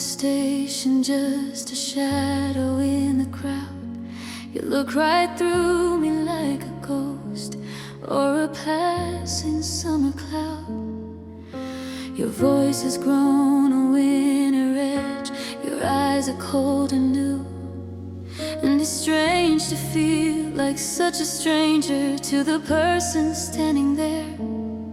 station, just a shadow in the crowd. You look right through me like a ghost or a passing summer cloud. Your voice has grown a winter edge, your eyes are cold and new, and it's strange to feel like such a stranger to the person standing there,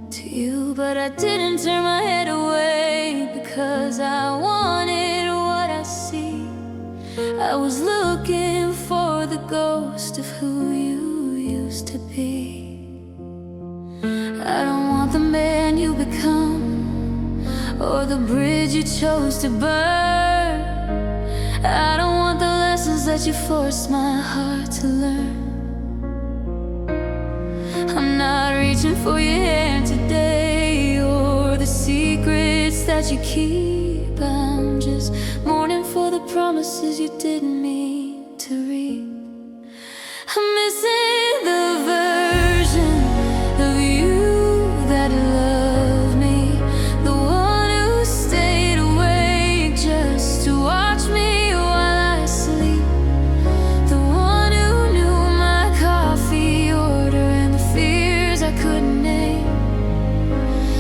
to you. But I didn't turn my head away because I wanted what I see. I was looking for the ghost of who you used to be. I don't want the man you become or the bridge you chose to burn. I don't want the lessons that you forced my heart to learn. I'm not reaching for your hand today or the secrets that you keep. I'm just mourning for the promises you didn't mean to reap. I'm missing the version of you that loved me, the one who stayed awake just to watch me while I sleep, the one who knew my coffee order and the fears I couldn't name.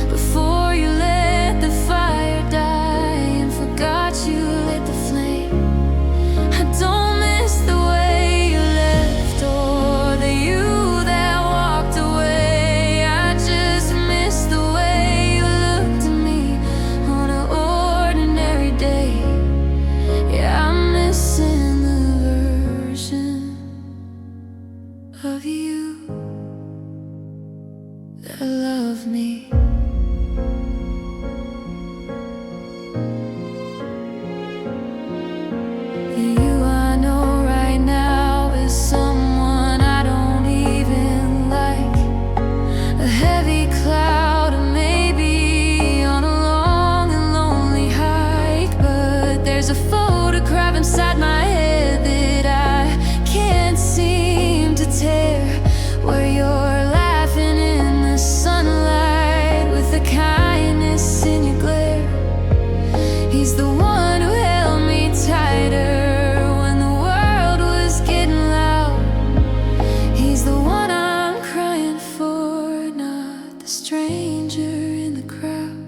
Before you let the fire die and forgot you lit the flame. I don't miss the way you left or the you that walked away. I just miss the way you looked at me on an ordinary day. Yeah, I'm missing the version of you that loved me. You I know right now is someone I don't even like, a heavy cloud, or maybe on a long and lonely hike. But there's a photograph inside my head that I can't seem to tear, where you're laughing in the sunlight with the kindness in your glare. He's the one who held me tighter when the world was getting loud. He's the one I'm crying for, not the stranger in the crowd.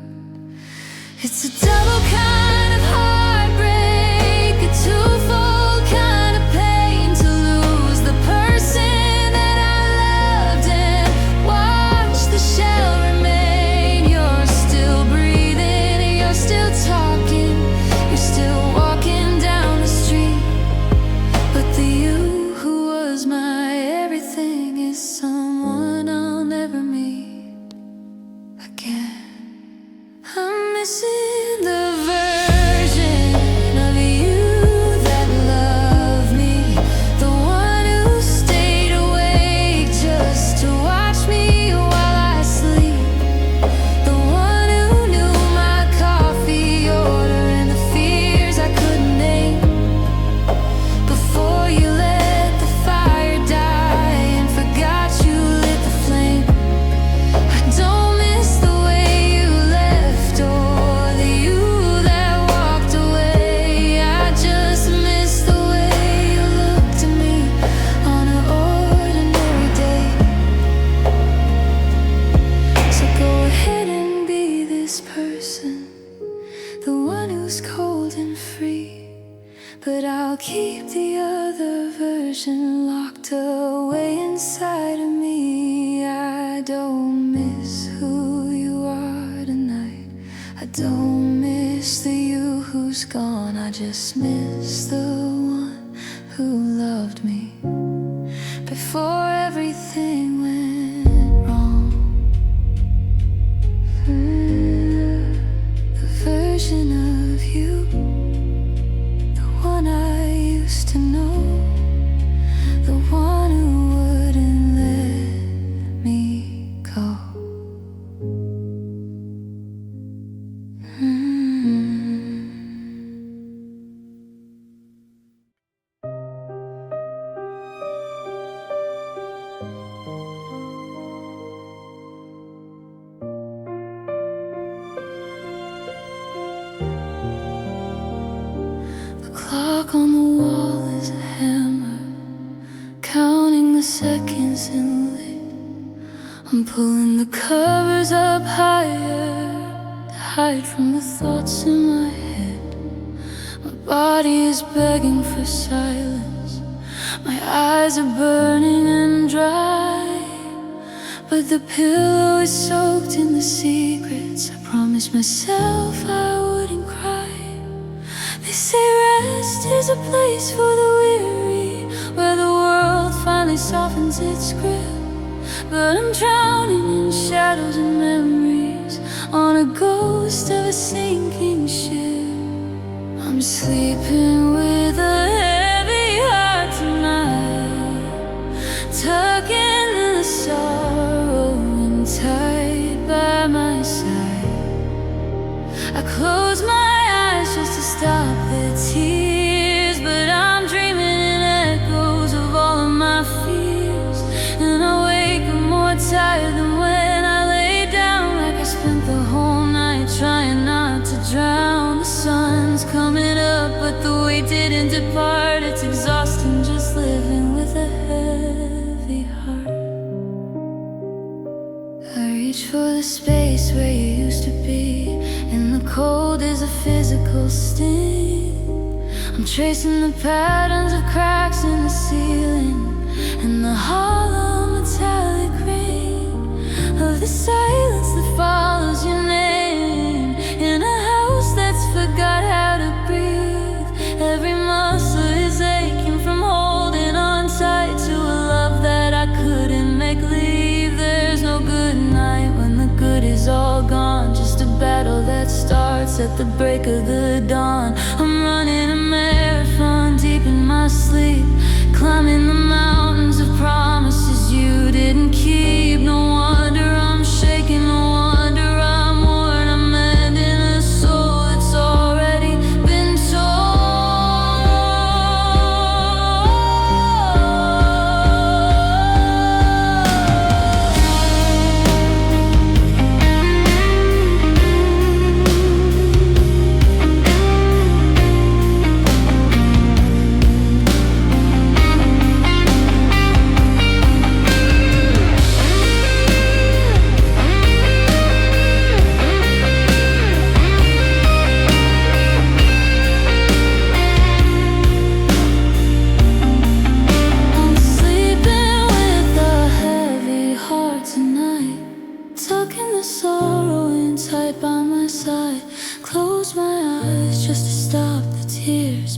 It's a double kind of heartbreak, a twofold kind of pain, to lose the person that I loved and watch the shell remain. You're still breathing, you're still talking, you're still walking down the street. But the you who was my everything is someone I'll never meet again. I'm missing the version of you that loved me, the one who stayed awake just to watch me while I sleep, the one who knew my coffee order and the fears I couldn't name. Before you let the fire die and forgot you lit the flame. I don't miss the way you left or the you that walked away. I just miss the way you looked at me on an ordinary day. So go ahead and be this person, the one who's cold and free. But I'll keep the other version locked away inside of me. I don't miss who you are tonight, I don't miss the you who's gone. I just miss the one who loved me before everything went wrong. The version of you, the one I used to know, the one who wouldn't let me go. Mm. seconds in lit. I'm pulling the covers up higher to hide from the thoughts in my head. My body is begging for silence. My eyes are burning and dry, but the pillow is soaked in the secrets I promised myself I wouldn't cry. They say rest is a place for the weary, where the world finally softens its grip. But I'm drowning in shadows and memories, on a ghost of a sinking ship. I'm sleeping with a heavy heart tonight, tucking in the sorrow and tight by my side. I close my eyes just to stop the tears, but I'm dreaming in echoes of all of my fears. And I wake up more tired than when I lay down, like I spent the whole night trying not to drown. The sun's coming up, but the weight didn't depart. It's exhausting just living with a heavy heart. I reach for the space where you used to be, and the cold is a physical sting. I'm tracing the patterns of cracks in the ceiling and the hollow metallic ring of the silence that follows your name. In a house that's forgot how to breathe, every muscle is aching from holding on tight to a love that I couldn't make leave. There's no good night when the good is all gone, just a battle that starts at the break of the dawn. I'm running a marathon deep in my sleep, climbing the mountains of promises you didn't keep. No wonder I'm shaking, no wonder I'm worn. I'm mending a soul that's already been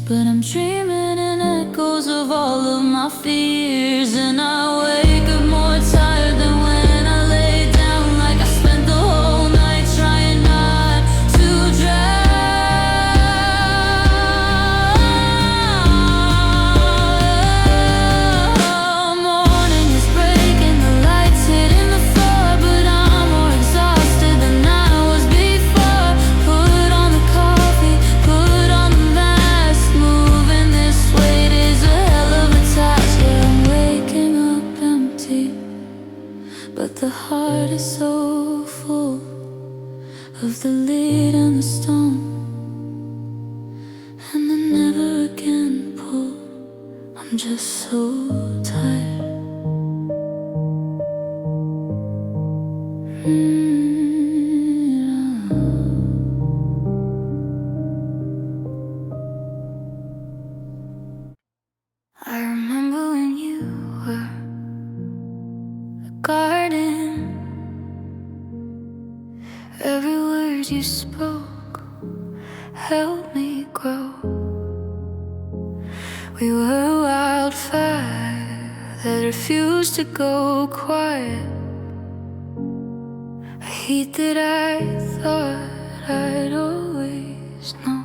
but I'm dreaming in echoes of all of my fears. And I wake up more tired than when I lay down, like I spent the whole night trying not to drown. Morning is breaking, the lights hitting the floor, but I'm more exhausted than I was before. Put on the coffee, put on the mask, moving this weight is a hell of a task. Yeah, I'm waking up empty, but the heart is so full of the lead and the stone, and the never again pull. I'm just so tired. I remember when you were a garden. Every word you spoke helped me grow. We were a wildfire that refused to go quiet, a heat that I thought I'd always know.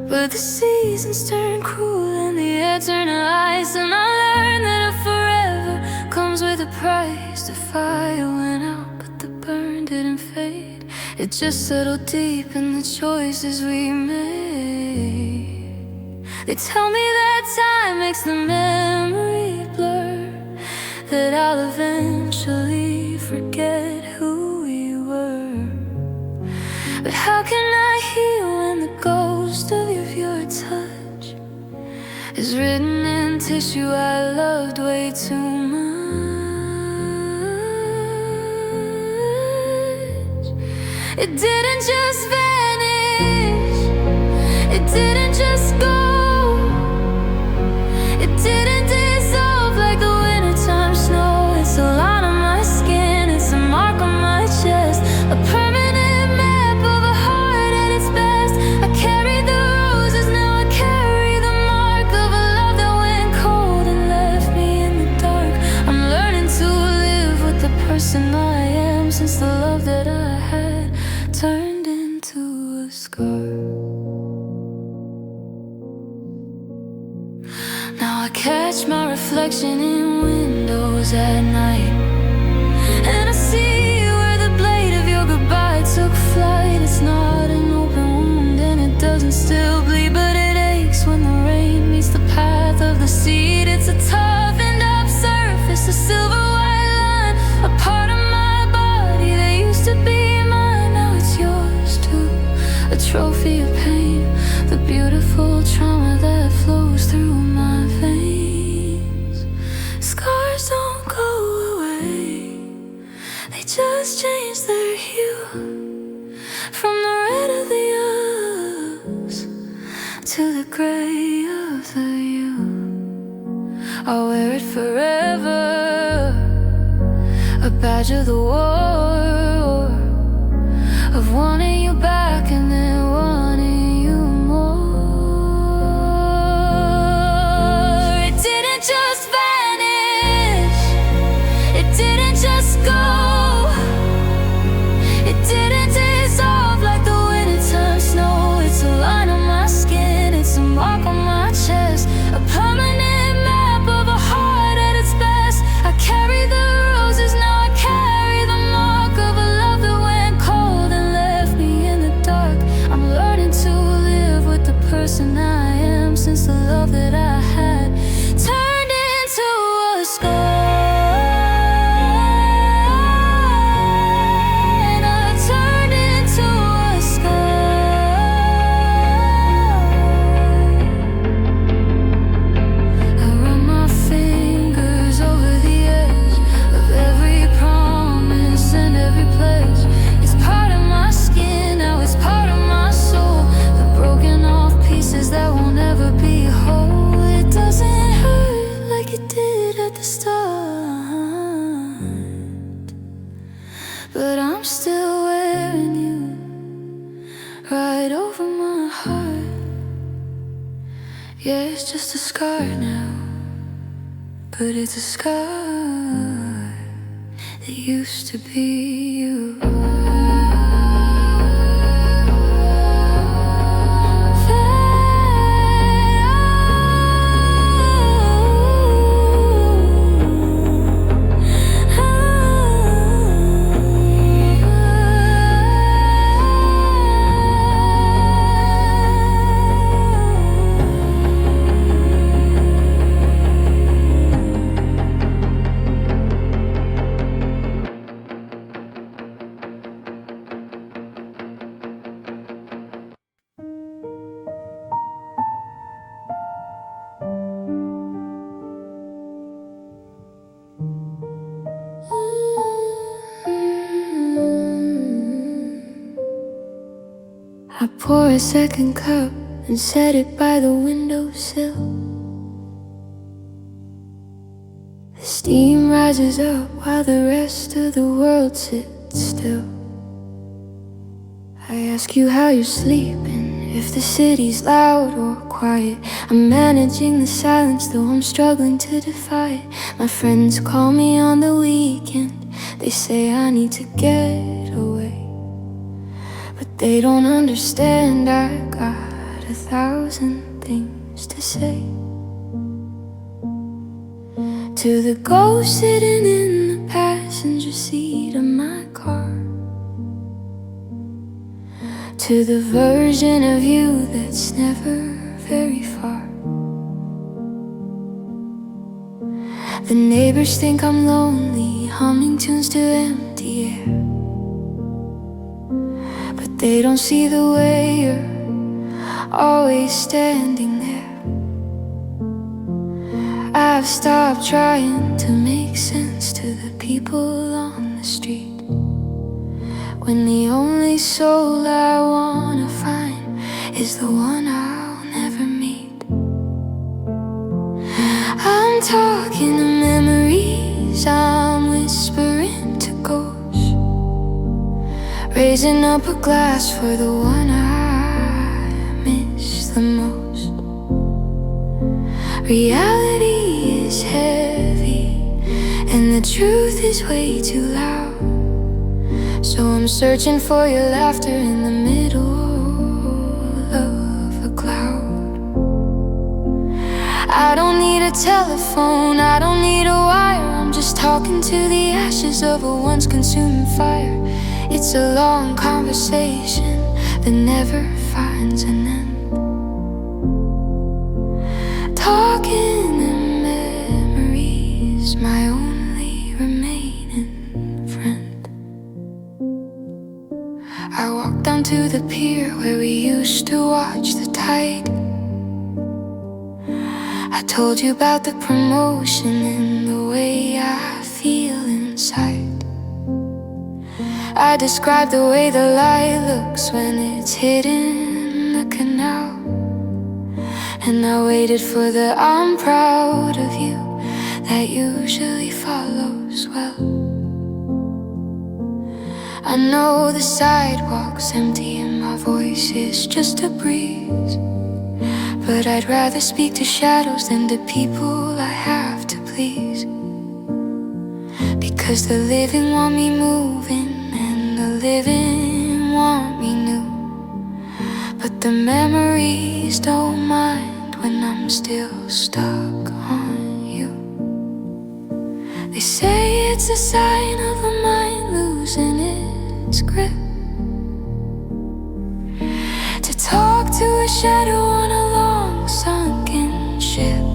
But the seasons turn cruel and the air turn to ice, and I learned that a forever comes with a price. The fire went out, but the burn didn't fade. It just settled deep in the choices we made. They tell me that time makes the memory blur, that I'll eventually forget who we were. But how can I heal when the ghost of your touch is written in tissue I loved way too much. It didn't just vanish, it didn't just go, it didn't dissolve like the wintertime snow. It's a line on my skin, it's a mark on my chest, a permanent map of a heart at its best. I carry the roses, now I carry the mark of a love that went cold and left me in the dark. I'm learning to live with the person I am, since the love that I had turned into a scar. Now I catch my reflection in windows at night, and I see where the blade of your goodbye took flight. It's not an open wound and it doesn't still bleed, but it aches when the rain meets the path of the seed. It's a toughened up surface, a silver white line, a part of my body that used to be mine. Now it's yours too, a trophy of pain, the beautiful trauma that flows through my veins. Scars don't go away, they just change their hue, from the red of the earth to the gray of the you. I'll wear it forever, a badge of the war, of wanting you back and then wanting you more. It didn't just vanish, it didn't just go, it didn't dissolve like the wintertime snow. It's a line on my skin, it's a mark on my chest, a permanent map of a heart at its best. I carry the roses, now I carry the mark of a love that went cold and left me in the dark. I'm learning to live with the person I am, since the love that I had turned into a scar. And I turned into a scar. I run my fingers over the edge of every promise and every pledge. It's part of my skin, now it's part of my soul, the broken off pieces that will never be whole. It doesn't hurt like it did at the start, but I'm still wearing you right over my heart. Yeah, it's just a scar now, but it's a scar that used to be you. I pour a second cup and set it by the windowsill. The steam rises up while the rest of the world sits still. I ask you how you're sleeping, if the city's loud or quiet. I'm managing the silence, though I'm struggling to defy it. My friends call me on the weekend, they say I need to get away, but they don't understand I got 1,000 things to say. To the ghost sitting in the passenger seat of my car, to the version of you that's never very far. The neighbors think I'm lonely, humming tunes to empty air, but they don't see the way you're always standing there. I've stopped trying to make sense to the people on the street, when the only soul I wanna find is the one I'll never meet. I'm talking to memories, I'm whispering to ghosts, raising up a glass for the one I miss the most. Reality is heavy and the truth is way too loud, so I'm searching for your laughter in the middle of a cloud. I don't need a telephone, I don't need a wire, I'm just talking to the ashes of a once consuming fire. It's a long conversation that never finds an end. Talking in memories, my only remaining friend. I walked down to the pier where we used to watch the tide. I told you about the promotion and the way I feel inside. I described the way the light looks when it's hidden the canal, and I waited for the "I'm proud of you" that usually follows well. I know the sidewalk's empty and my voice is just a breeze, but I'd rather speak to shadows than to people I have to please, because the living want me moving and the living want me new, but the memories don't mind when I'm still stuck on you. They say it's a sign of a mind losing its grip, to talk to a shadow on a long sunken ship,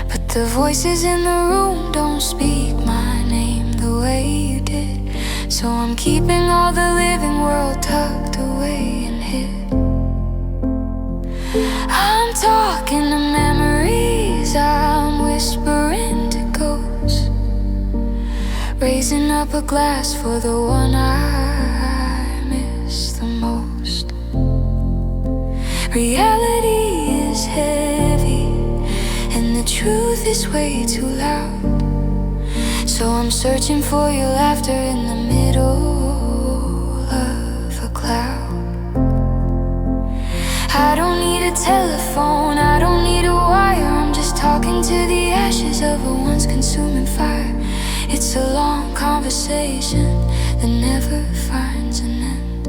but the voices in the room don't speak my name the way you did, so I'm keeping all the living world tucked away and hid. I'm talking to memories, I'm whispering to ghosts, raising up a glass for the one I miss the most. Reality is heavy and the truth is way too loud, so I'm searching for your laughter in the middle of a cloud. I don't need a telephone, I don't need a wire, I'm just talking to the ashes of a once consuming fire. It's a long conversation that never finds an end.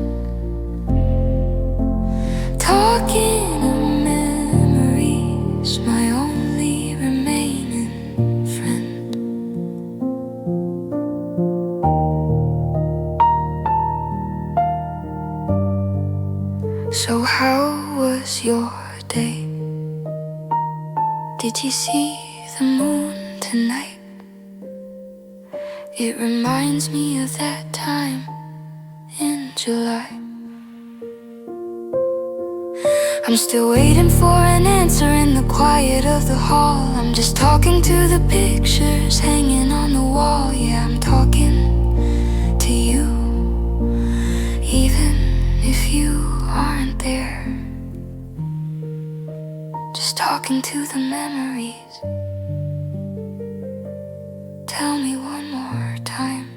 Talking of memories, my only remaining friend. So how was your day? Did you see the moon tonight? It reminds me of that time in July. I'm still waiting for an answer in the quiet of the hall. I'm just talking to the pictures hanging on the wall. Yeah, I'm talking to you, even if you aren't there. Just talking to the memories. Tell me one more time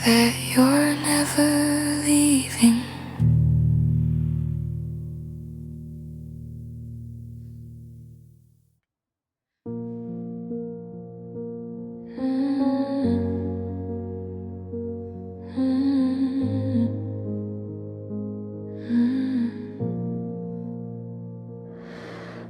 that you're never leaving.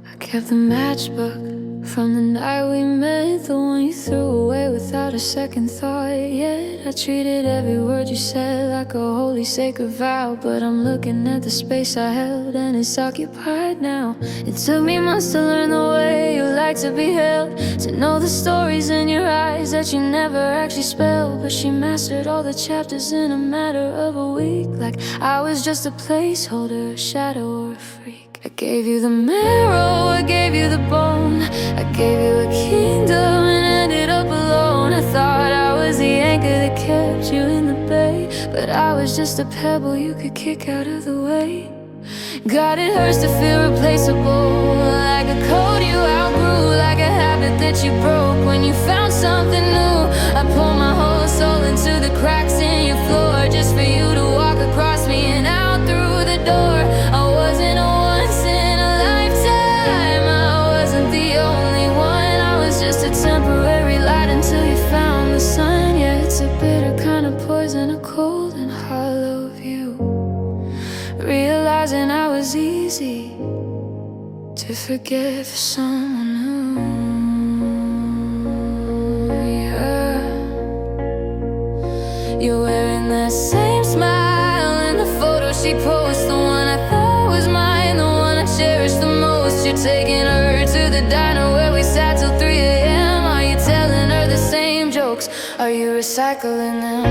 I kept the matchbook from the night we met, the one you threw away without a second thought. Yet I treated every word you said like a holy sacred vow, but I'm looking at the space I held and it's occupied now. It took me months to learn the way you like to be held, to know the stories in your eyes that you never actually spelled. But she mastered all the chapters in a matter of a week, like I was just a placeholder, a shadow or a freak. I gave you the marrow, I gave you the bone, I gave you a kingdom and ended up alone. I thought I was the anchor that kept you in the bay, but I was just a pebble you could kick out of the way. God, it hurts to feel replaceable, like a code you outgrew, like a habit that you broke when you found something new. I poured my whole soul into the cracks in your floor, just for you to walk across me and out through the door. I wasn't a once in a lifetime, I wasn't the only one. I was just a temporary light until you found the sun. Yeah, it's a bitter kind of poison, a cold and hollow view. Realizing I was easy to forget for someone new. Yeah. You're wearing that same smile in the photo she posts, the one I thought was mine, the one I cherish the most. You're taking her to the diner where we sat till 3 a.m. Are you telling her the same jokes? Are you recycling them?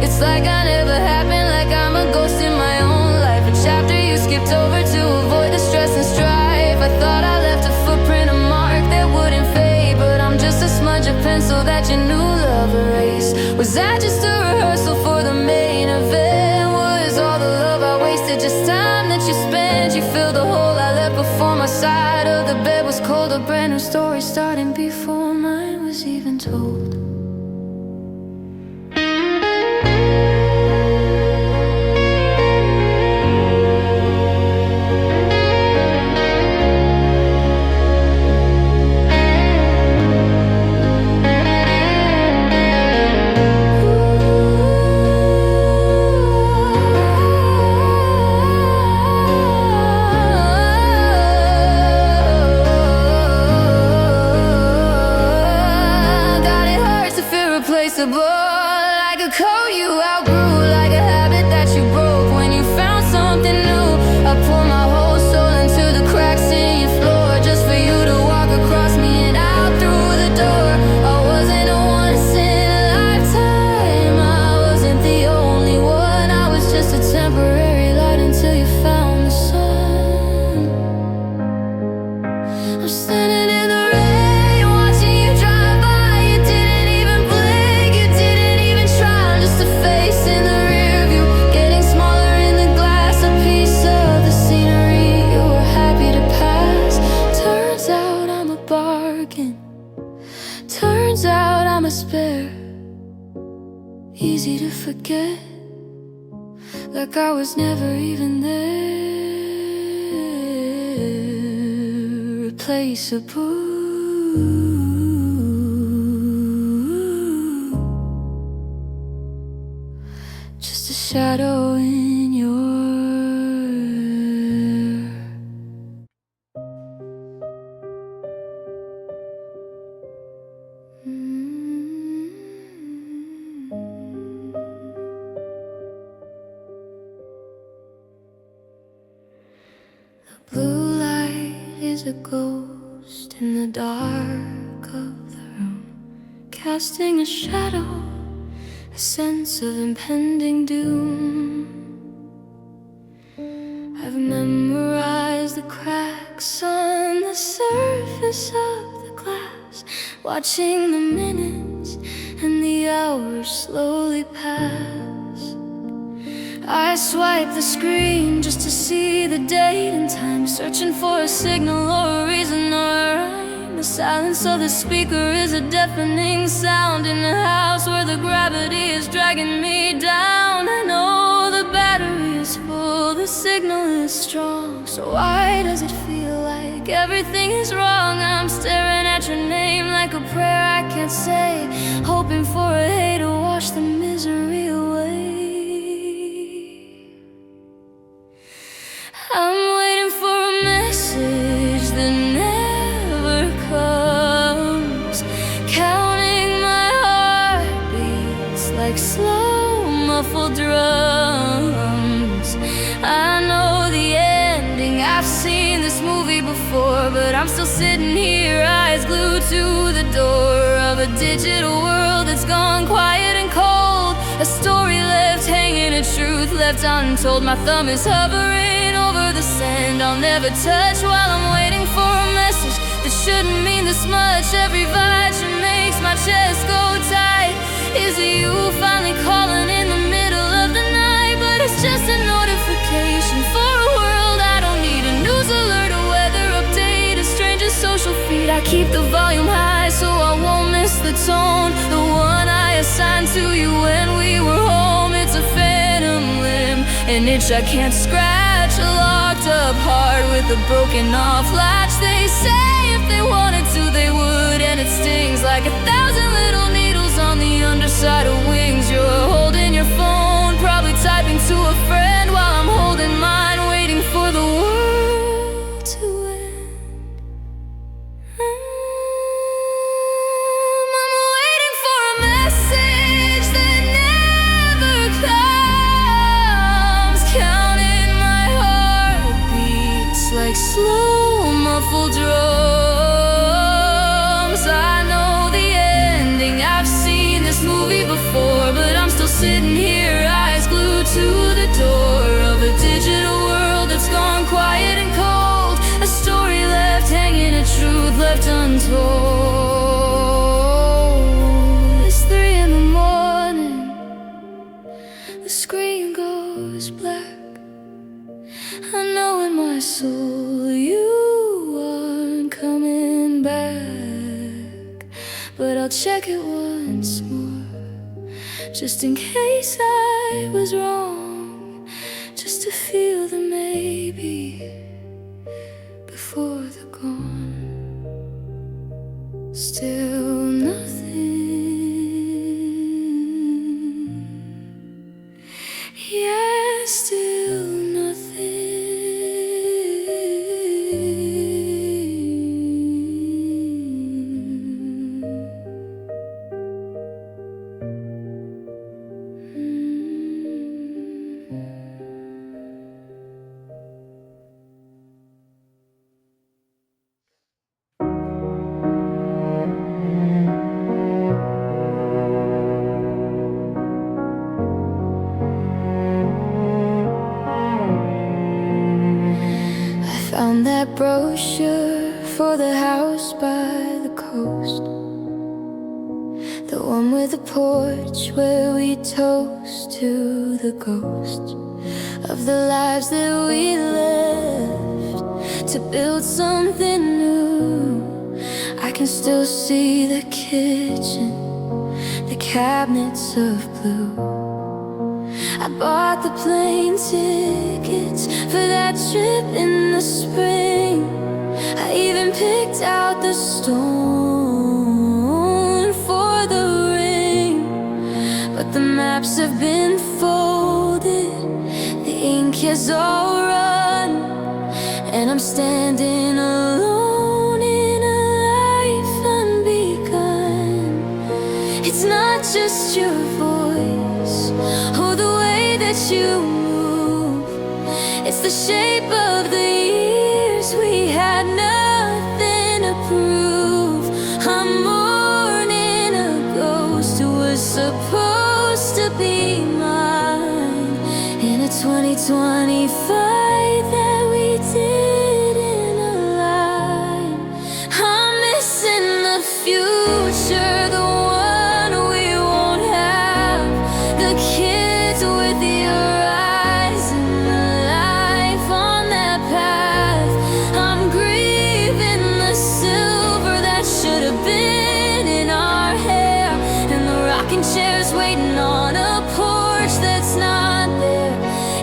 It's like I never happened, like I'm a ghost in my own life, a chapter you skipped over to avoid the stress and strife. I thought I left a footprint, a mark that wouldn't fade, but I'm just a smudge of pencil that your new love erased. Was that just a rehearsal for the main event? Was all the love I wasted just time that you spent? You filled the hole I left before my side of the bed was cold. A brand new story starting before mine was even told. Like a code you outgrew, like a habit that you broke when you found something new. I poured my whole soul into the cracks in your floor, just for you to walk across me and out through the door. I wasn't a once in a lifetime, I wasn't the only one. I was just a temporary light until you found the sun. I'm standing in the rain, watching you drive by. You didn't even blink, you didn't even try. Just a face in the rear view, getting smaller in the glass, a piece of the scenery you were happy to pass. Turns out I'm a bargain, turns out I'm a spare, easy to forget, like I was never even there. Replaceable, just a shadow in your The blue light is a ghost in the dark of the room, casting a shadow, a sense of impending doom. I've memorized the cracks on the surface of the glass, watching the minutes and the hours slowly pass. I swipe the screen just to see the date and time, searching for a signal or a reason or a rhyme. The silence of the speaker is a deafening sound in a house where the gravity is dragging me down. I know the battery is full, the signal is strong, so why does it feel like everything is wrong? I'm staring at your name like a prayer I can't say, hoping for a hay to wash the misery away. I'm waiting for a message that never comes, counting my heartbeats like slow muffled drums. I know the ending, I've seen this movie before, but I'm still sitting here, eyes glued to the door of a digital world that's gone quiet and cold. A story left hanging, a truth left untold. My thumb is hovering over over the sand I'll never touch while I'm waiting for a message that shouldn't mean this much. Every vibration makes my chest go tight. Is it you finally calling in the middle of the night? But it's just a notification for a world I don't need. A news alert, a weather update, a stranger's social feed. I keep the volume high so I won't miss the tone, the one I assigned to you when we were home. It's a phantom limb, an itch I can't scratch, a locked up heart with a broken off latch. They say if they wanted to they would, and it stings like 1,000 little needles on the underside of wings. You're holding your phone, probably typing to a friend while I'm holding mine, waiting for the world to end. I'm waiting for a message that never comes, counting my heartbeats like slow muffled drums. I know the ending, I've seen this movie before, but I'm still sitting here, eyes glued to the door of a digital world that's gone quiet and cold. A story left hanging, a truth left untold. It's 3 in the morning, the screen goes black. I know in my soul you aren't coming back, but I'll check it once more, just in case I was wrong, just to feel the maybe before the gone. Still nothing, yeah, still nothing. Found that brochure for the house by the coast, the one with the porch where we toast to the ghosts of the lives that we left to build something new. I can still see the kitchen, the cabinets of blue. I bought the plane tickets for that trip in the spring. I even picked out the stone for the ring, but the maps have been folded, the ink has all run, and I'm standing alone in a life unbegun. It's not just your voice or the way that you move, it's the shape of the years we had nothing to prove. I'm mourning a ghost who was supposed to be mine in a 2020 fight that we didn't align. I'm missing the future, the one we won't have, the kids with your eyes and the life on that path. I'm grieving the silver that should have been in our hair, and the rocking chairs waiting on a porch that's not there.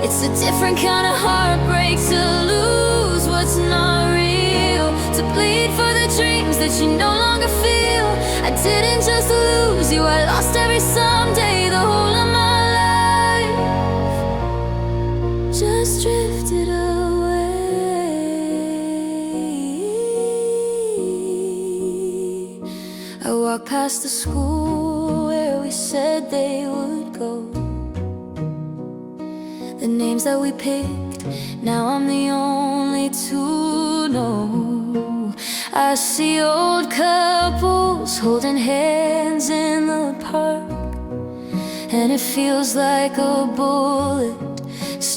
It's a different kind of heartbreak to lose what's not real, to bleed for the dreams that you no longer feel. I didn't just lose you, I lost every someday, the whole of my life just drifted away. I walked past the school where we said they would go, the names that we picked, now I'm the only to know. I see old couples holding hands in the park, and it feels like a bullet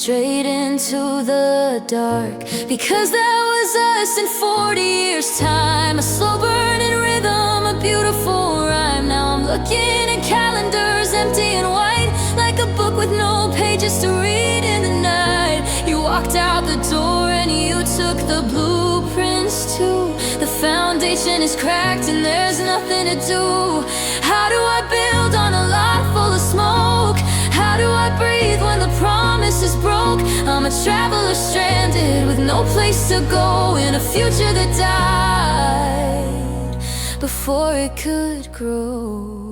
straight into the dark. Because that was us in 40 years' time. A slow burning rhythm, a beautiful rhyme. Now I'm looking at calendars empty and white, like a book with no pages to read in the night. You walked out the door and you took the blueprints too. The foundation is cracked and there's nothing to do. How do I build on a lot full of smoke? How do I breathe when the promise is broke? I'm a traveler stranded with no place to go, in a future that died before it could grow.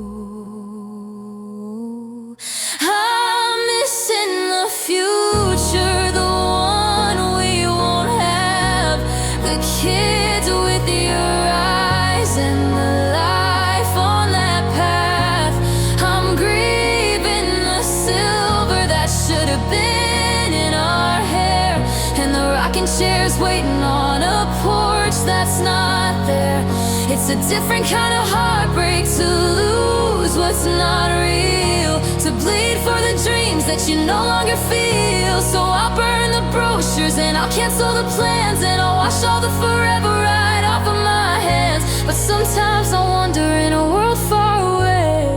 I'm missing the future, the one we won't have. The kids with your eyes and the life on that path. I'm grieving the silver that should have been in our hair, and the rocking chairs waiting on a porch that's not there. It's a different kind of heartbreak to lose what's not real, to bleed for the dreams that you no longer feel. So I'll burn the brochures and I'll cancel the plans, and I'll wash all the forever right off of my hands. But sometimes I wonder, in a world far away,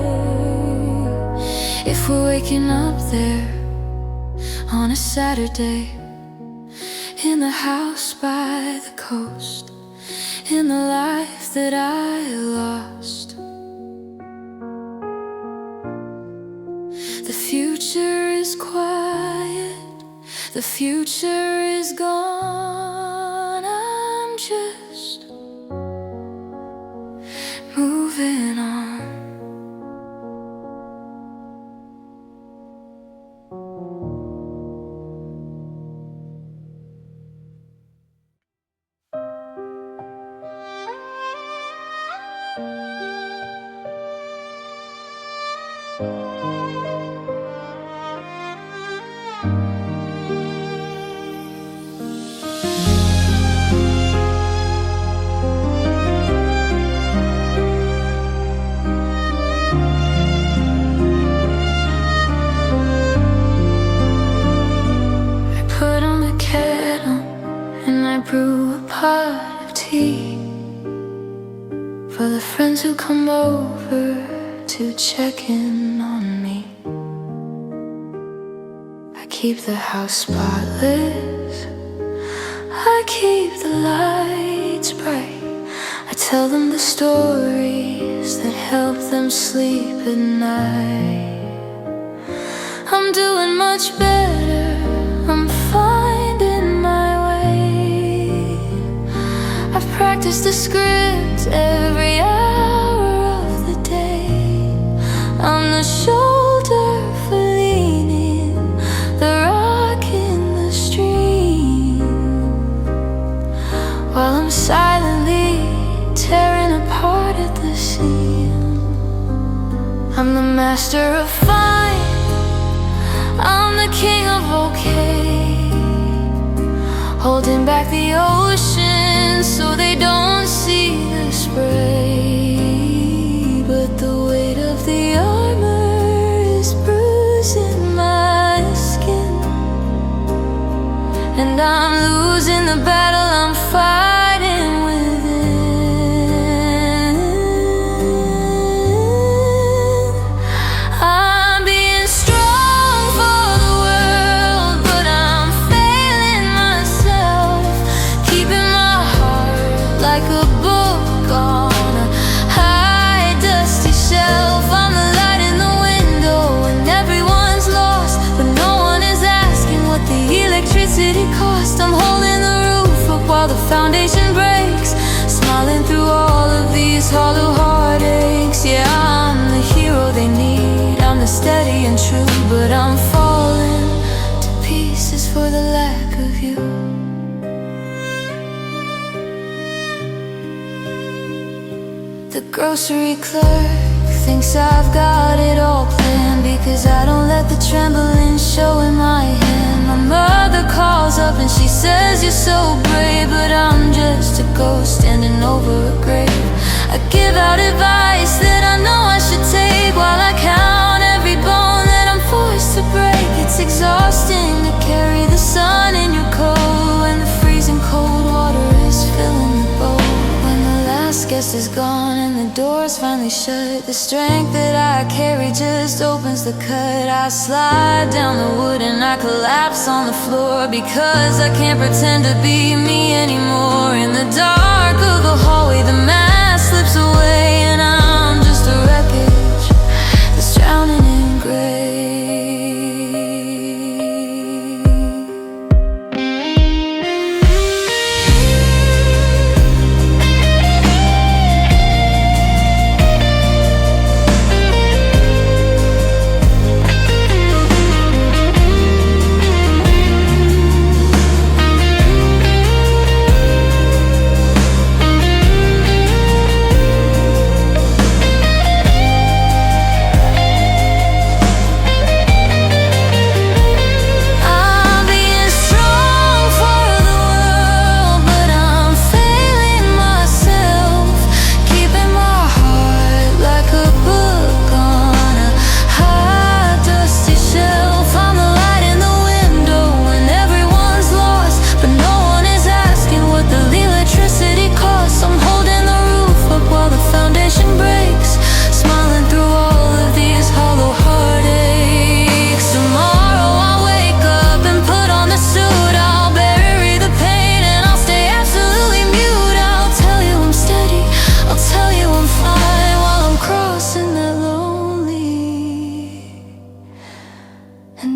if we're waking up there on a Saturday, in the house by the coast, in the life that I lost. The future is quiet, the future is gone. I'm just moving on. Brew a pot of tea for the friends who come over to check in on me. I keep the house spotless, I keep the lights bright. I tell them the stories that help them sleep at night. I'm doing much better, I'm finding my way. I've practiced the script every hour of the day. I'm the shoulder for leaning, the rock in the stream, while I'm silently tearing apart at the seam. I'm the master of fine, I'm the king of okay, holding back the ocean so they don't see the spray. But the weight of the armor is bruising my skin, and I'm losing the battle I'm fighting within. I'm being strong for the world, but I'm failing myself, keeping my heart like a book on a high dusty shelf. I'm the light in the window and everyone's lost, but no one is asking what the electricity cost. I'm holding the roof up while the foundation breaks, smiling through all of these hollow heartaches. Yeah, I'm the hero they need, I'm the steady and true, but I'm falling to pieces for the lack of you. The grocery clerk thinks I've got it all planned, because I don't let the trembling show in my hand. My mother calls up and she says you're so brave, but I'm just a ghost standing over a grave. I give out advice that I know I should take, while I count every bone that I'm forced to break. It's exhausting to carry is gone and the door's finally shut. The strength that I carry just opens the cut. I slide down the wood and I collapse on the floor, because I can't pretend to be me anymore. In the dark of the hallway, the mask slips away, and I'm just a wreckage that's drowning in gray.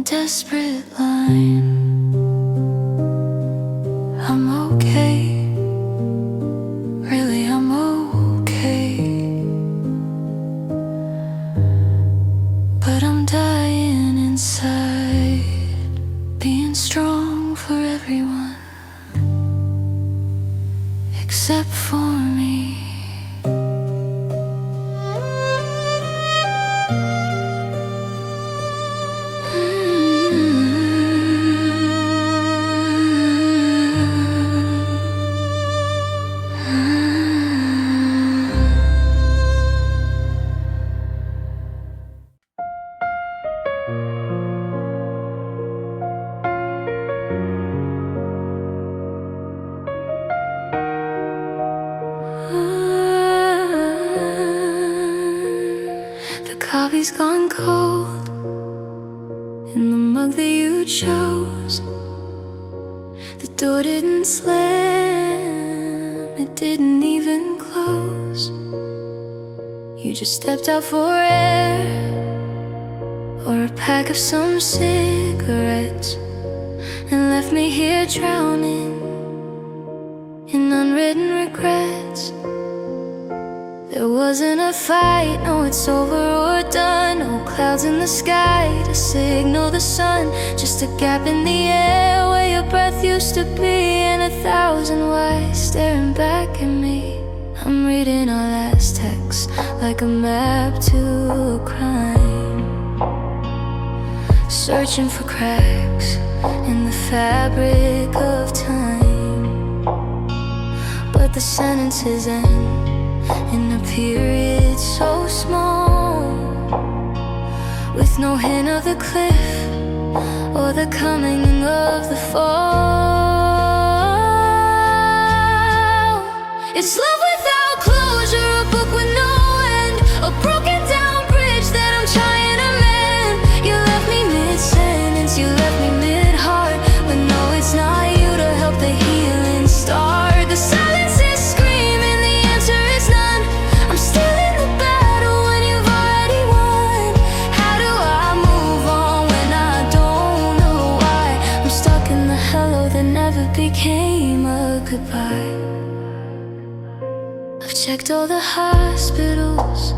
Desperate line, I'm okay, really I'm okay, but I'm dying inside, being strong for everyone except for me. The coffee's gone cold in the mug that you chose. The door didn't slam, it didn't even close. You just stepped out for air, or a pack of some cigarettes, and left me here drowning in unwritten regrets. There wasn't a fight, no it's over or done. No clouds in the sky to signal the sun, just a gap in the air where your breath used to be, and 1,000 whys staring back at me. I'm reading our last text like a map to a crime, searching for cracks in the fabric of time. But the sentences end in a period so small, with no hint of the cliff or the coming of the fall. It's love without closure, a book with no end, a broken down bridge that I'm trying to mend. You left me mid-sentence, you left me mid-heart, but no, it's not you to help the healing start. The silence is screaming, the answer is none. I'm still in the battle when you've already won. How do I move on when I don't know why? I'm stuck in the hello that never became a goodbye. I've checked all the hospitals,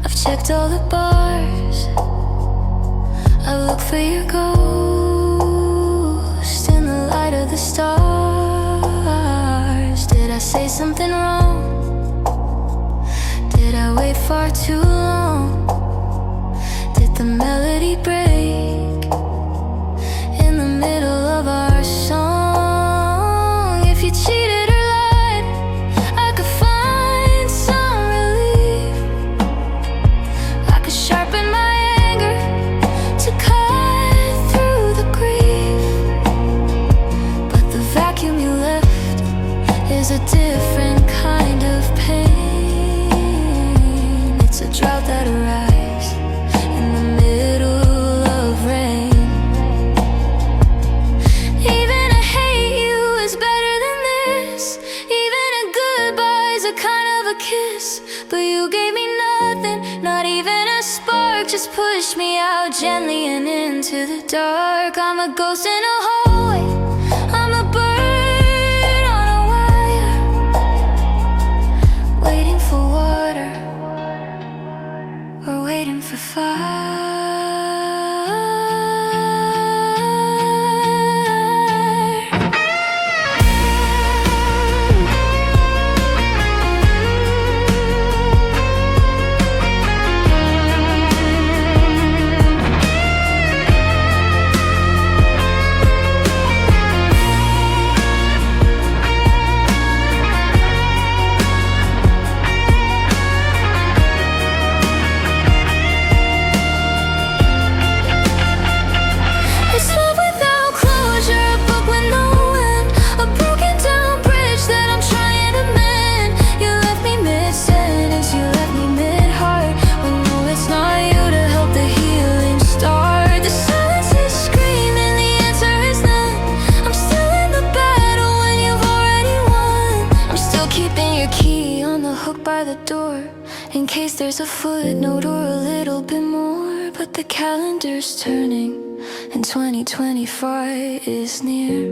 I've checked all the bars, I look for your ghost in the light of the stars. Did I say something wrong? Did I wait far too long? Did the melody break in the middle of our song? If you cheated or lied, I could find some relief. I could sharpen my anger to cut through the grief, but the vacuum you left is a different kind of pain. just push me out gently and into the dark. I'm a ghost in a hallway, I'm a bird on a wire, waiting for water or waiting for fire. By the door, in case there's a footnote or a little bit more. But the calendar's turning and 2025 is near,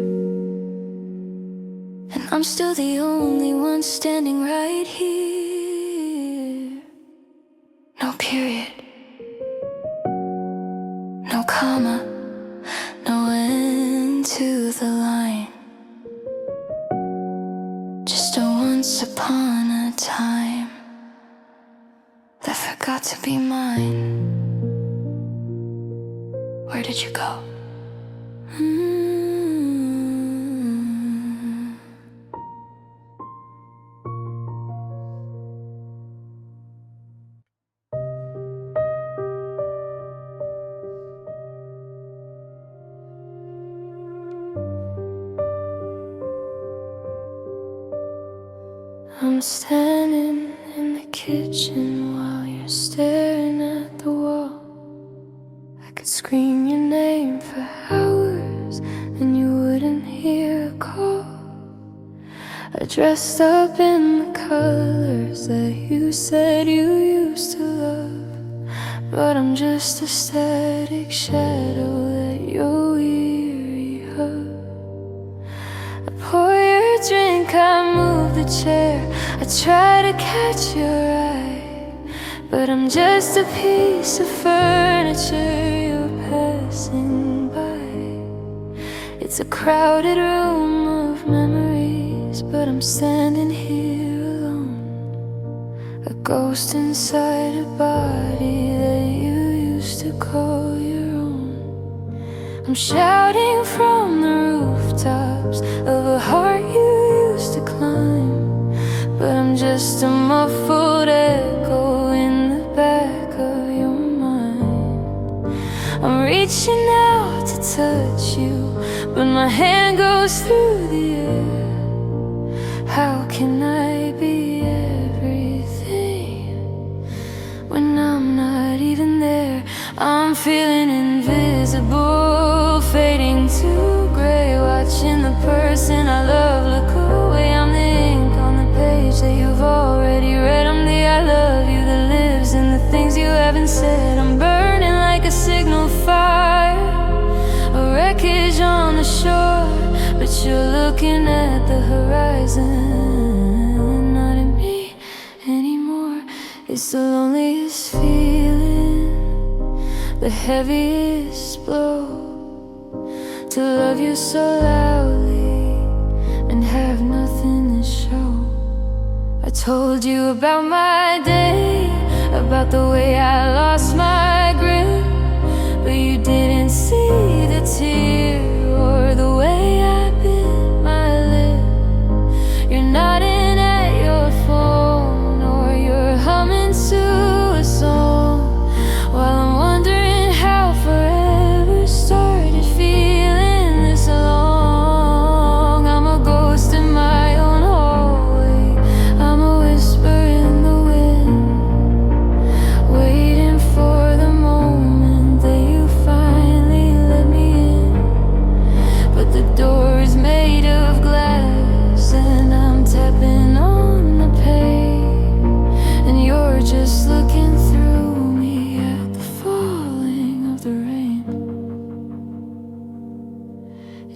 and I'm still the only one standing right here. No period, no comma, no end to the line. Just a once upon a time that forgot to be mine. Where did you go? I'm standing in the kitchen while you're staring at the wall. I could scream your name for hours and you wouldn't hear a call. I dressed up in the colors that you said you used to love, but I'm just a static shadow that you're weary of. I pour your drink, I move the chair, I try to catch your eye, but I'm just a piece of furniture you're passing by. It's a crowded room of memories, but I'm standing here alone, a ghost inside a body that you used to call your own. I'm shouting from the rooftops of a heart you used to climb, but I'm just a muffled echo in the back of your mind. I'm reaching out to touch you, but my hand goes through the air. How can I be everything when I'm not even there? I'm feeling invisible, fading to gray, watching the person I love look away. I'm the ink on the page that you've already read. I'm the I love you that lives in the things you haven't said. I'm burning like a signal fire, a wreckage on the shore, but you're looking at the horizon, not at me anymore. It's the loneliest feeling, the heaviest blow, to love you so loudly and have nothing to show. I told you about my day, about the way I lost my grip, but you didn't see the tear or the way I bit my lip. You're nodding at your phone, or you're humming to a song, while I'm wondering how forever started feeling this long. I'm a ghost in my own hallway, I'm a whisper in the wind, waiting for the moment that you finally let me in.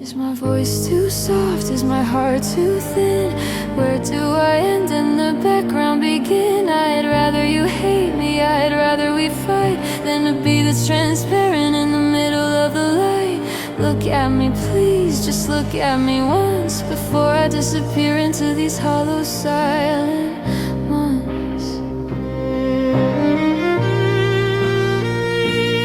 Is my voice too soft? Is my heart too thin? Where do I end and the background begin? I'd rather you hate me, I'd rather we fight than to be this transparent in the middle of the light. Look at me please, just look at me once before I disappear into these hollow silent months.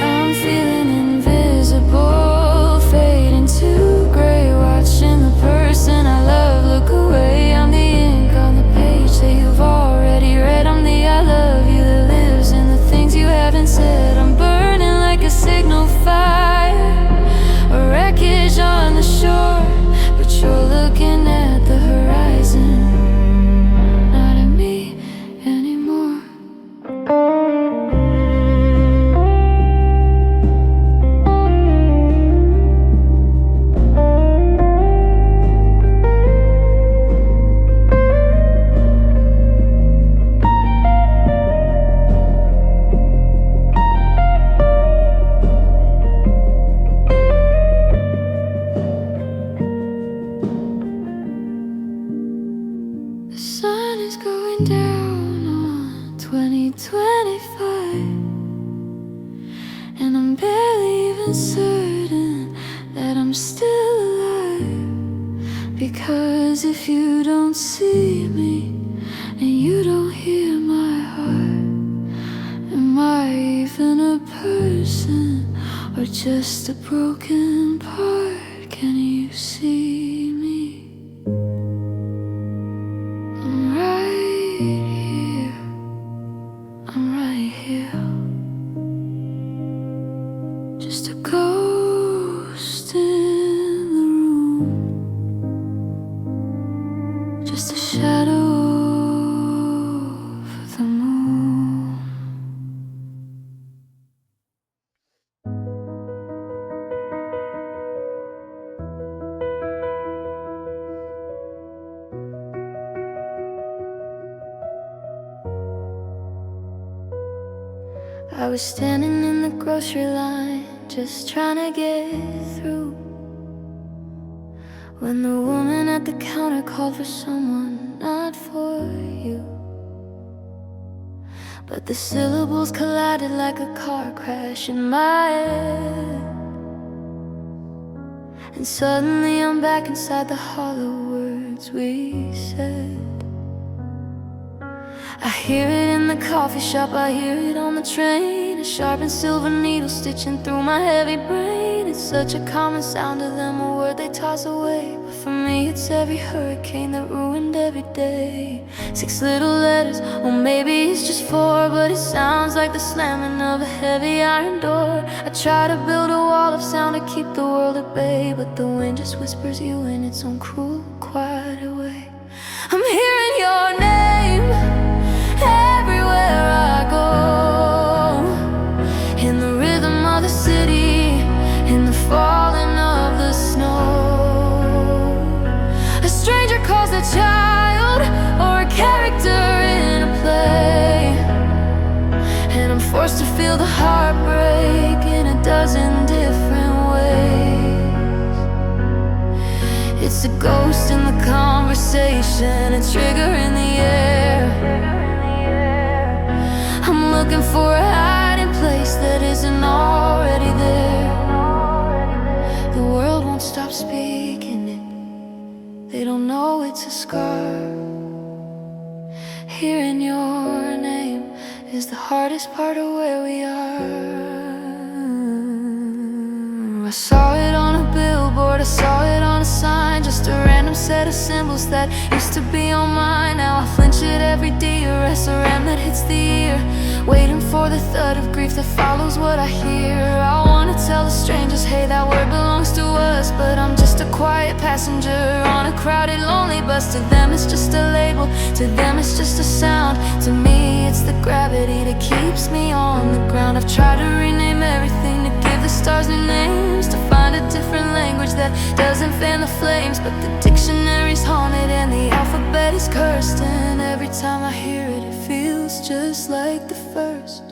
I'm feeling invisible, fading to gray, watching the person I love look away. I'm the ink on the page that you've already read. I'm the I love you that lives in the things you haven't said. I'm burning like a signal fire, a wreckage on the shore, but you're looking at the horizon, not at me anymore. The sun is going down on 2025, and I'm barely even certain that I'm still alive. Because if you don't see me and you don't hear my heart, am I even a person or just a broken part? Can you see me? I'm right here, I'm right here, just a ghost in the room, just a shadow of the moon. I was standing in the grocery line, just trying to get through, when the woman at the counter called for someone, not for you. But the syllables collided like a car crash in my head, and suddenly I'm back inside the hollow words we said. I hear it in the coffee shop, I hear it on the train, a sharp and silver needle stitching through my heavy brain. It's such a common sound to them, a word they toss away, but for me it's every hurricane that ruined every day. 6 little letters, or maybe it's just 4, but it sounds like the slamming of a heavy iron door. I try to build a wall of sound to keep the world at bay, but the wind just whispers you in its own cruel, quiet way. I'm hearing your name everywhere I go, in the rhythm of the city, in the falling of the snow. A stranger calls a child, or a character in a play, and I'm forced to feel the heartbreak in a dozen different ways. It's a ghost in the conversation, a trigger in the air. I'm looking for a hiding place that isn't already there. The world won't stop speaking it, they don't know it's a scar. Hearing your name is the hardest part of where we are. I saw it on a billboard, I saw it on a sign, just a random set of symbols that used to be on mine. Now I flinch at every DRS, a ram that hits the ear, waiting for the thud of grief that follows what I hear. I wanna tell the strangers, hey, that word belongs to us, but I'm just a quiet passenger on a crowded, lonely bus. To them it's just a label, to them it's just a sound. To me it's the gravity that keeps me on the ground. I've tried to rename everything, to give the stars new names, to find a different language that doesn't fan the flames. But the dictionary's haunted and the alphabet is cursed, and every time I hear it, it feels just like the first.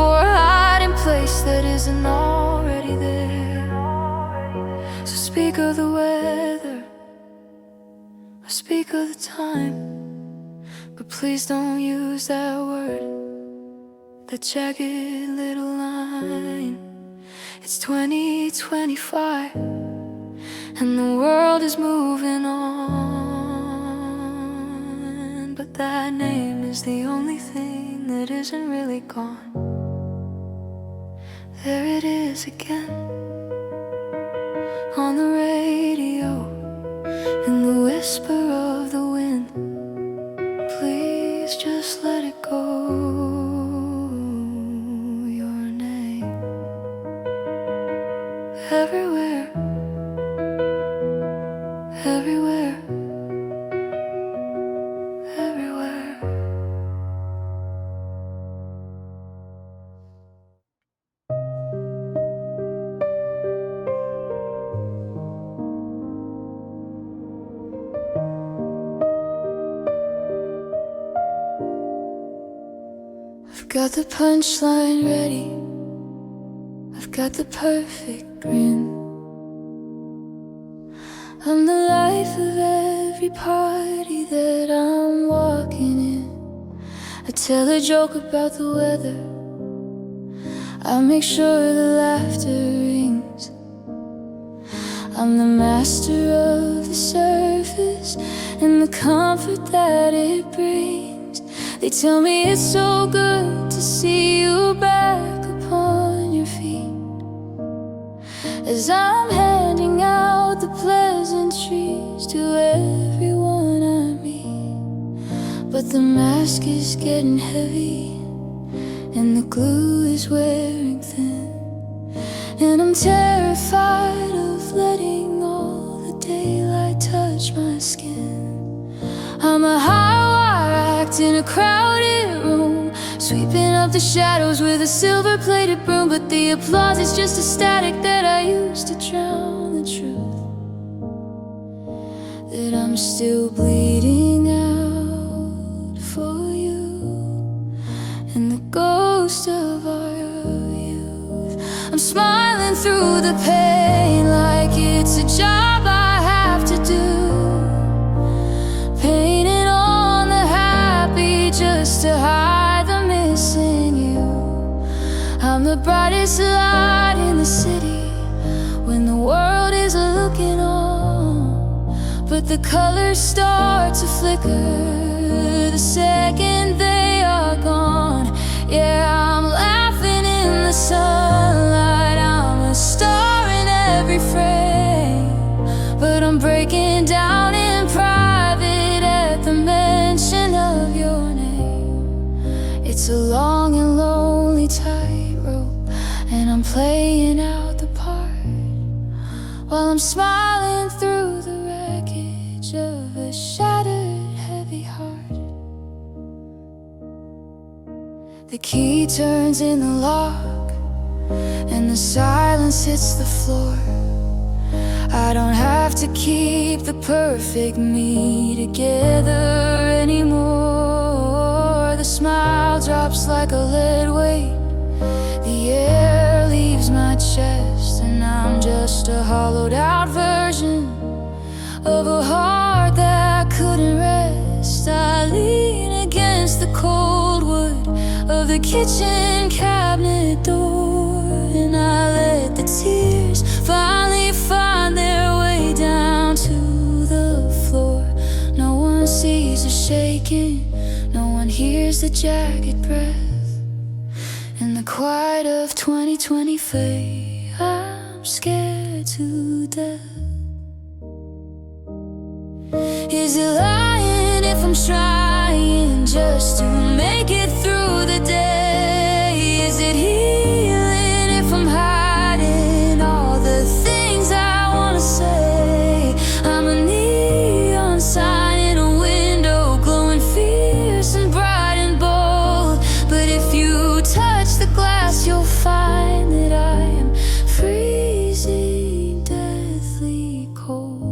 for a hiding place that isn't already there. So speak of the weather, or speak of the time, but please don't use that word, that jagged little line. It's 2025, and the world is moving on, but that name is the only thing that isn't really gone. There it is again, on the radio, in the whisper of the wind. Please just let it go, your name. Everywhere, everywhere, everywhere. I've got the punchline ready, I've got the perfect grin. I'm the life of every party that I'm walking in. I tell a joke about the weather, I make sure the laughter rings. I'm the master of the surface and the comfort that it brings. They tell me it's so good to see you back upon your feet, as I'm handing out the pleasantries to everyone I meet. But the mask is getting heavy and the glue is wearing thin, and I'm terrified of letting all the daylight touch my skin. I'm a high wire act in a crowded room, sweeping up the shadows with a silver-plated broom. But the applause is just a static that I use to drown the truth, that I'm still bleeding out for you and the ghost of our youth. I'm smiling through the pain like it's a job I have to do, painting on the happy just to hide the missing you. I'm the brightest light in the city when the world is looking on, but the colors start to flicker the second they are gone. Yeah, I'm laughing in the sunlight, I'm a star in every frame, but I'm breaking down in private at the mention of your name. It's a long and lonely tightrope, and I'm playing out the part while I'm smiling through the wreckage of a shattered, heavy heart. The key turns in the lock, and the silence hits the floor. I don't have to keep the perfect me together anymore. The smile drops like a lead weight, the air leaves my chest, and I'm just a hollowed out version of a heart that couldn't rest. I lean against the cold wood of the kitchen cabinet door, and I let the tears finally find their way down to the floor. No one sees the shaking, no one hears the jagged breath. In the quiet of 2020 fade, I'm scared to death. Is it lying if I'm trying just to make it through the day? Is it healing if I'm hiding all the things I wanna say? I'm a neon sign in a window, glowing fierce and bright and bold. But if you touch the glass, you'll find that I am freezing, deathly cold.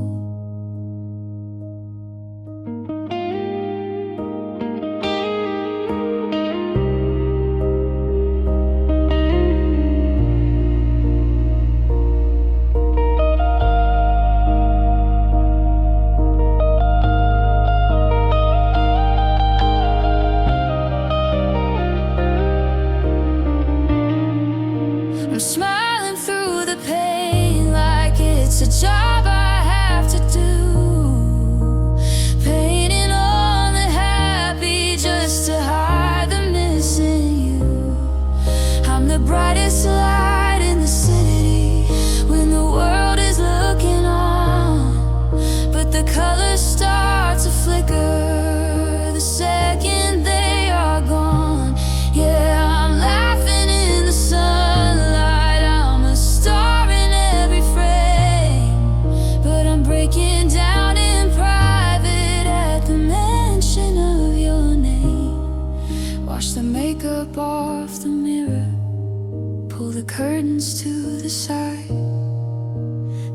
I'm smiling through the pain like it's a job I have to do, painting on the happy just to hide the missing you. I'm the brightest light in the city when the world is looking on, but the colors start to flicker the second they are gone. Yeah, I'm laughing in the sunlight, I'm a star in every frame, but I'm breaking down in private at the mention of your name. Wash the makeup off the mirror, pull the curtains to the side.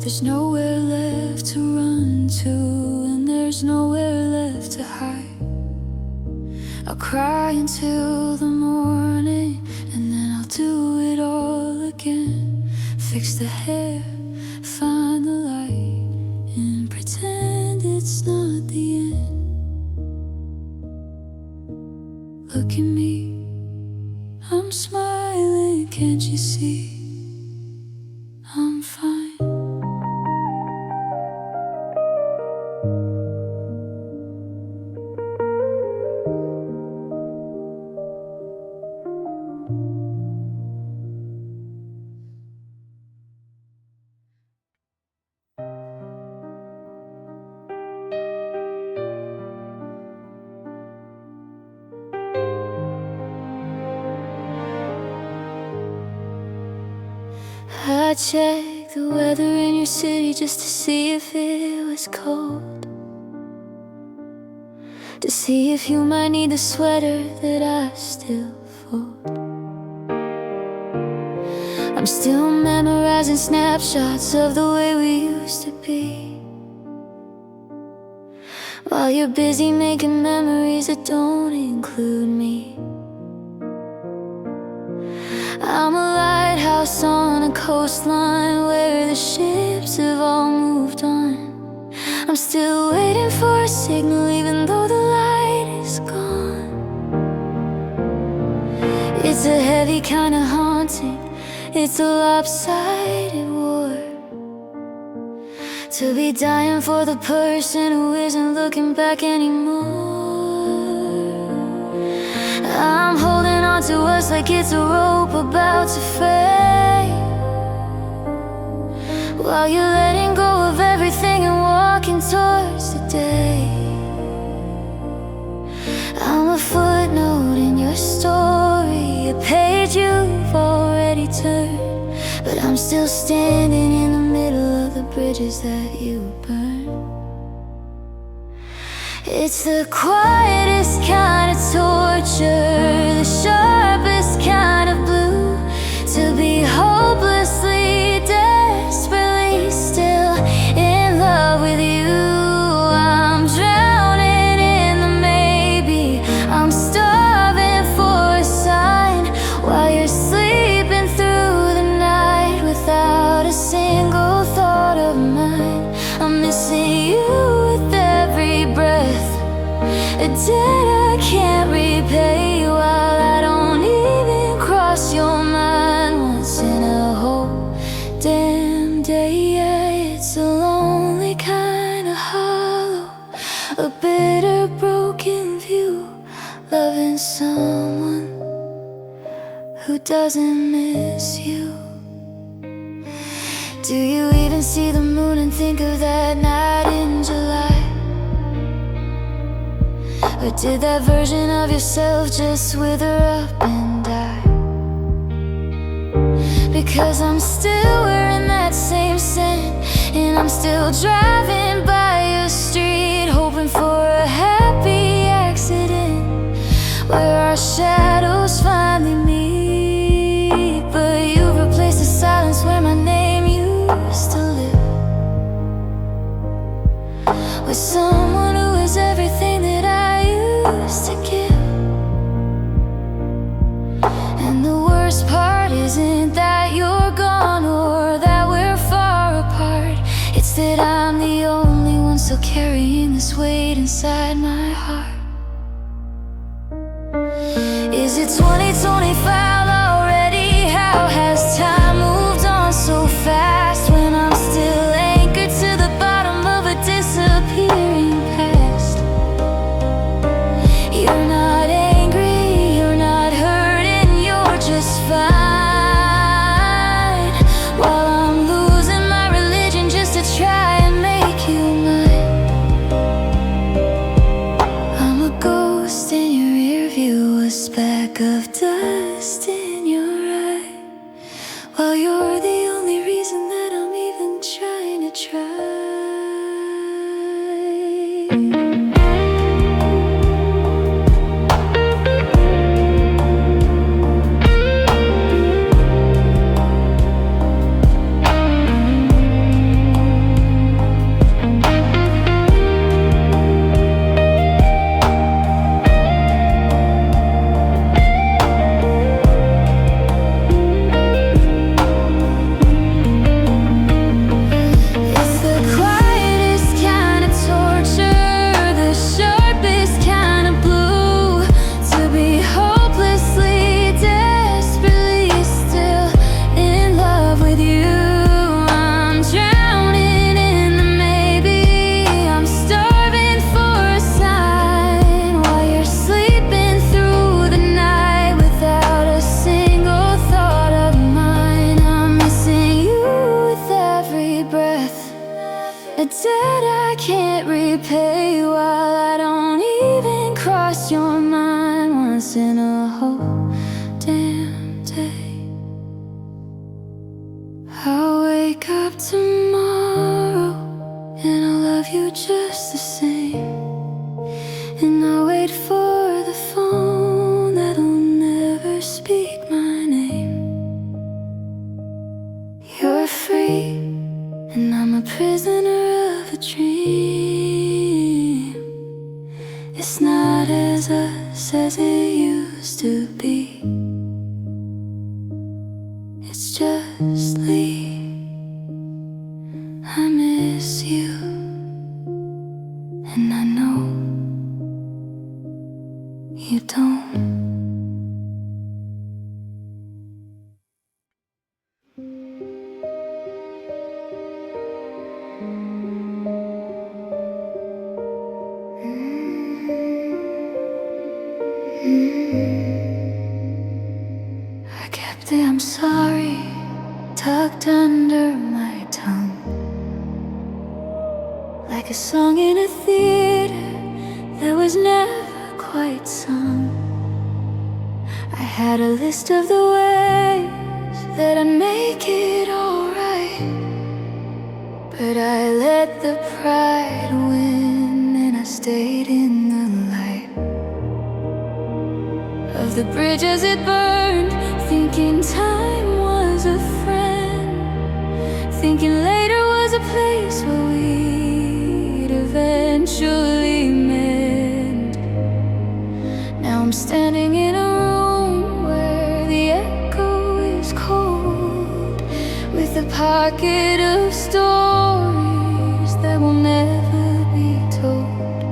There's nowhere left to run to, and there's nowhere left to hide. I'll cry until the morning, and then I'll do it all again. Fix the hair, find the light, and pretend it's not the end. Look at me, I'm smiling, can't you see? I'm fine. I checked the weather in your city just to see if it was cold, to see if you might need the sweater that I still fold. I'm still memorizing snapshots of the way we used to be, while you're busy making memories that don't include me. I'm a lighthouse on a coastline where the ships have all moved on. I'm still waiting for a signal even though the light is gone. It's a heavy kind of haunting, it's a lopsided war, to be dying for the person who isn't looking back anymore. I'm holding on to us like it's a rope about to fray, while you're letting go of everything and walking towards the day. I'm a footnote in your story, a page you've already turned, but I'm still standing in the middle of the bridges that you burned. It's the quietest kind of torture, the sharpest kind of blue, to be hopelessly, desperately still in love with you. I'm drowning in the maybe, I'm starving for a sign, while you're sleeping through the night without a single thought of mine. I'm missing you with every breath, a debt I can't repay, while I don't even cross your mind once in a whole damn day. Yeah, it's a lonely kind of hollow, a bitter broken view, loving someone who doesn't miss you. Do you even see the moon and think of that night in July? Or did that version of yourself just wither up and die? Because I'm still wearing that same scent, and I'm still driving by your street, hoping for a happy accident where our shadows finally meet. But you replaced the silence where my name used to live, with someone who is everything that I used to give. And the worst part isn't that you're gone or that we're far apart, it's that I'm the only one still carrying this weight inside my heart. Is it 2025 already? How has time Well, you're the only reason that I'm even trying to try. A debt I can't repay, while I don't even cross your mind once in a whole damn day. I'll wake up tomorrow and I'll love you just the same, and I'll wait for the phone that'll never speak my name. You're free and I'm a prisoner of a dream. It's not as us as it used to be. It's just Lee. I miss you, and I know you don't. I kept the I'm sorry tucked under my tongue, like a song in a theater that was never quite sung. I had a list of the ways that I'd make it alright, but I let the pride win and I stayed in the light of the bridge as it burned, thinking time was a friend, thinking later was a place where we'd eventually mend. Now I'm standing in a room where the echo is cold, with a pocket of stories that will never be told.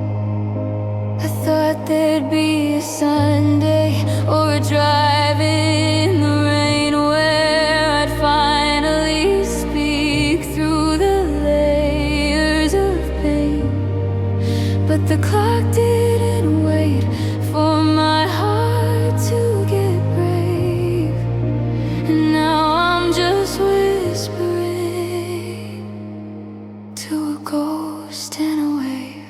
I thought there'd be a Sunday or a drive in the rain where I'd finally speak through the layers of pain, but the clock didn't wait for my heart to get brave, and now I'm just whispering to a ghost in a wave.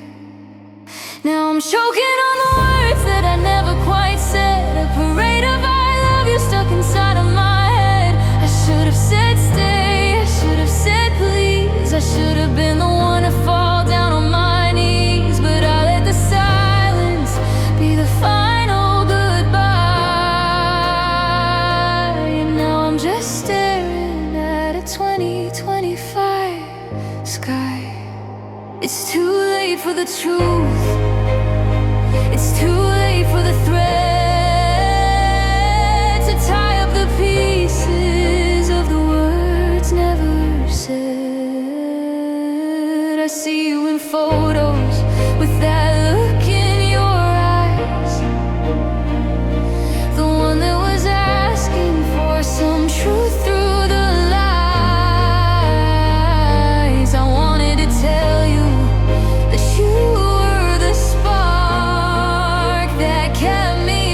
Now I'm choking on the words that I never quite said, a parade of I love you stuck inside of my head. I should have said stay, I should have said please, I should have been the one to fall down on my knees, but I let the silence be the final goodbye. And now I'm just staring at a 2025 sky. It's too late for the truth, it's too late for the thread to tie up the pieces of the words never said. I see you in photos with that look in your eyes, the one that was asking for some truth through the lies. I wanted to tell you that you were the spark that kept me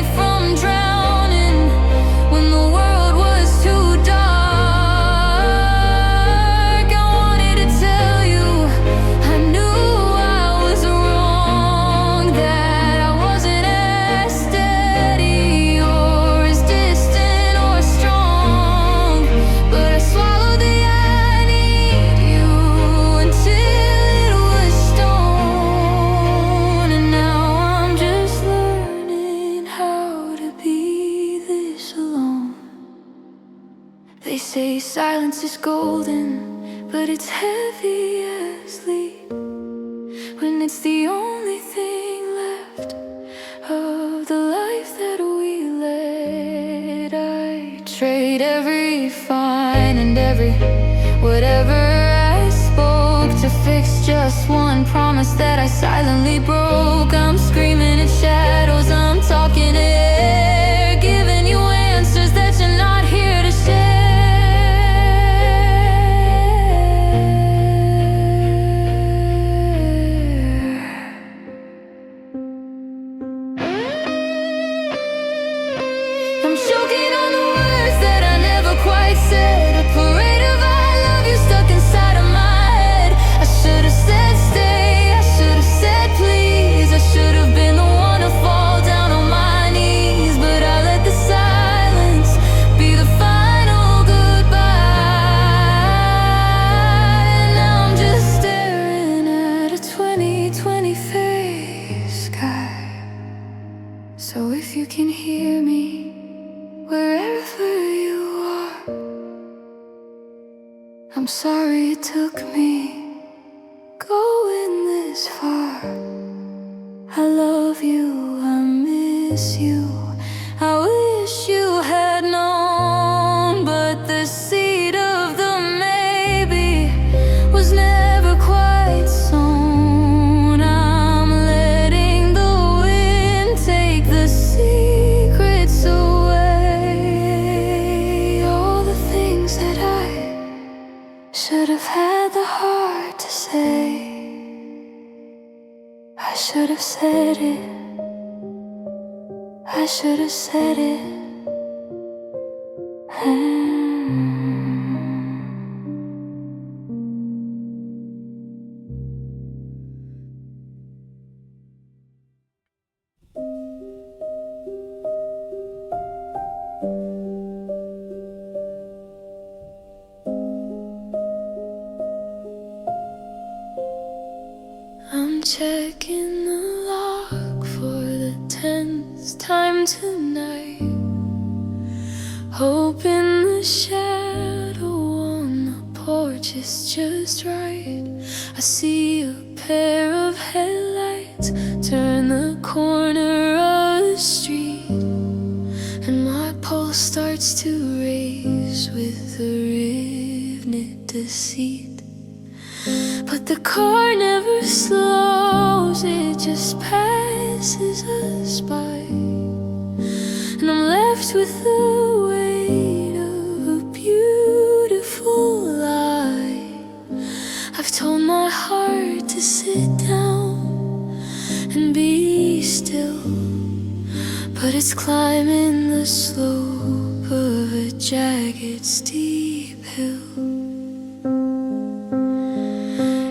They say silence is golden, but it's heavy as lead when it's the only thing left of the life that we led. I trade every fine and every whatever I spoke to fix just one promise that I silently broke. I'm screaming at shadows, I'm talking to air, giving you answers that you're not here to share. I'm choking on the words that I never quite said. A parade of I love you stuck inside of my head. I should have said stay, I should have said please. I should have been the one to fall down on my knees, but I let the silence be the final goodbye. Now I'm just staring at a 2020 face sky. So if you can hear me wherever you are, I'm sorry it took me going this far. I love you, I miss you, I wish you had known, but the seed of the maybe was never quite sown. I'm letting the wind take the secrets away, all the things that I should have had the heart to say. I should have said it, I should have said it. I'm checking the log for the 10th time tonight, hoping the shadow on the porch is just right. I see a pair of headlights turn the corner of the street, and my pulse starts to race with a rhythmic deceit. But the car never slows, it just passes us by, and I'm left with the weight of a beautiful lie. I've told my heart to sit down and be still, but it's climbing the slope of a jagged steep hill.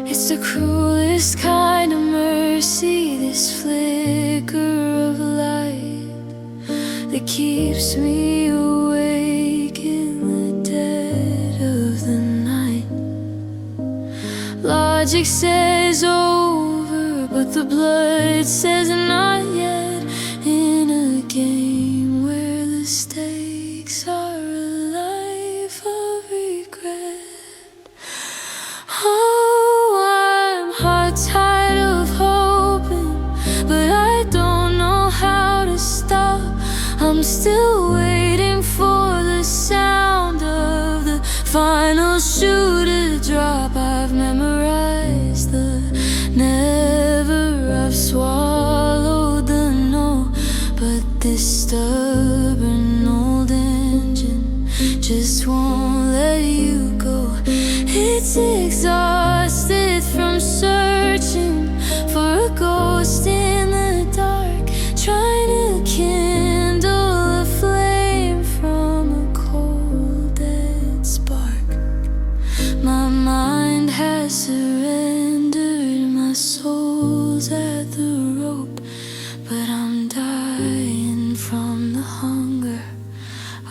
It's the cruelest kind of mercy, this flicker of light that keeps me awake in the dead of the night. Logic says over, but the blood says not yet, in a game where the stakes are a life of regret. Tired of hoping, but I don't know how to stop. I'm still waiting for the sound of the final shoe to drop. I've memorized the never, I've swallowed the no, but this stubborn old engine just won't let you go. It's exhausted from searching for a ghost in the dark, trying to kindle a flame from a cold dead spark. My mind has surrendered, my soul's at the rope, but I'm dying from the hunger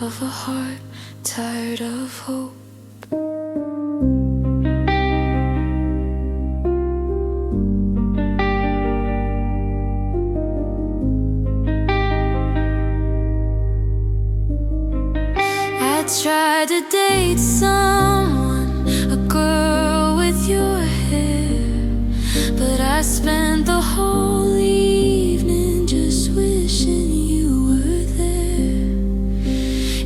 of a heart tired of hope. Try tried to date someone, a girl with your hair, but I spent the whole evening just wishing you were there.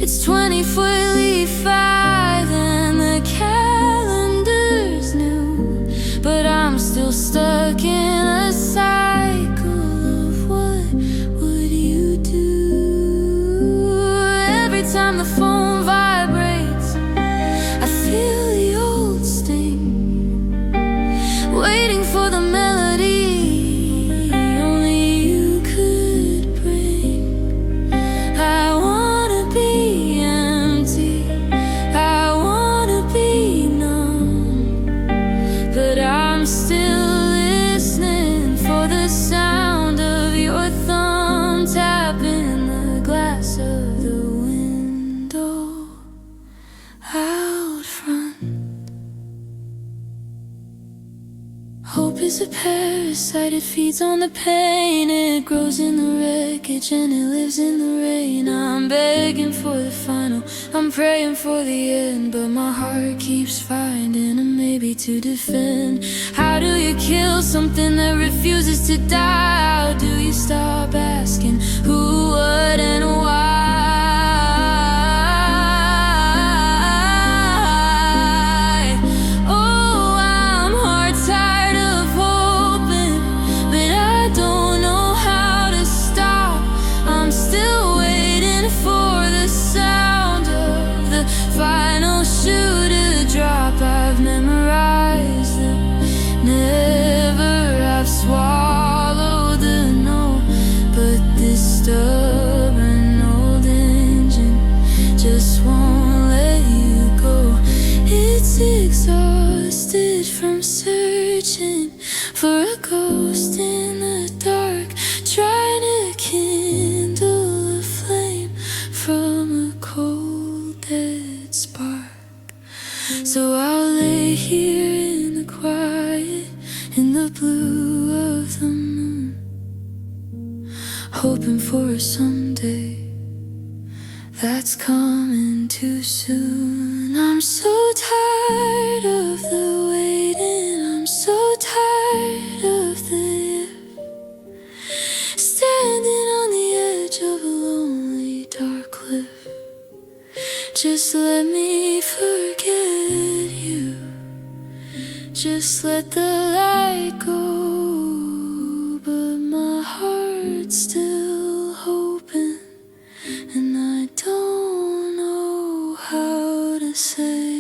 It's 2045 and the calendar's new, but I'm still stuck in a cycle of what would you do? Every time the phone vibrates, I feel the old sting, waiting for the melody only you could bring. I wanna be empty, I wanna be numb, but I'm still listening for the sound of your thumb tapping the glass of the window out front. Hope is a parasite, it feeds on the pain. It grows in the wreckage and it lives in the rain. I'm begging for the final, I'm praying for the end, but my heart keeps finding a maybe to defend. How do you kill something that refuses to die? How do you stop asking who, what, and why? Final shoe to drop, I've memorized them. Never I've swallowed the no, but this stubborn old engine just won't let you go. It's exhausted from searching for a ghost in the dark, trying to kindle a flame from a cold dead spark. So I'll lay here in the quiet, in the blue of the moon, hoping for a someday that's coming too soon. I'm so tired of the waiting, I'm so tired of the standing on the edge of a lonely dark cliff. Just let me forget you, just let the light go, but my heart's still hoping, and I don't know how to say